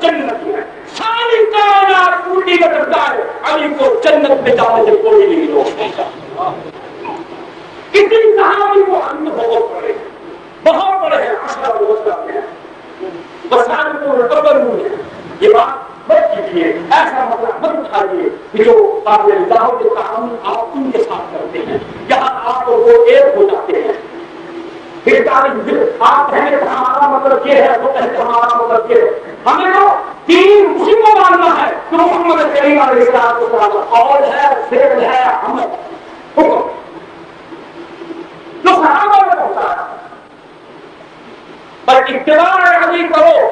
جنت ہے، ساری کائنات الٹی کا کرتا ہے، علی کو جنت میں جانے سے کوئی نہیں روک سکتا۔ کتنی کہانی کو ہم بہت پڑھے ہیں، عشرہ مبشرہ میں وسائل قبر میں یہ بات مت کیجیے، ایسا مسئلہ مت اٹھائیے کہ جو قابل دعوت تعاون آپ ان کے ساتھ کرتے ہیں، یہاں آپ اور وہ ایک ہو جاتے ہیں۔ پھر آپ کہیں کہ ہمارا مطلب یہ ہے، وہ کہیں کہ ہمارا مطلب یہ ہے۔ ہمیں تو تین اسی کو ماننا ہے کہ محمد کریم علیہ السلام کا قول ہے، فعل ہے، عمل، حکم جو صحابہ میں ہوتا ہے۔ پر اتباع علی کرو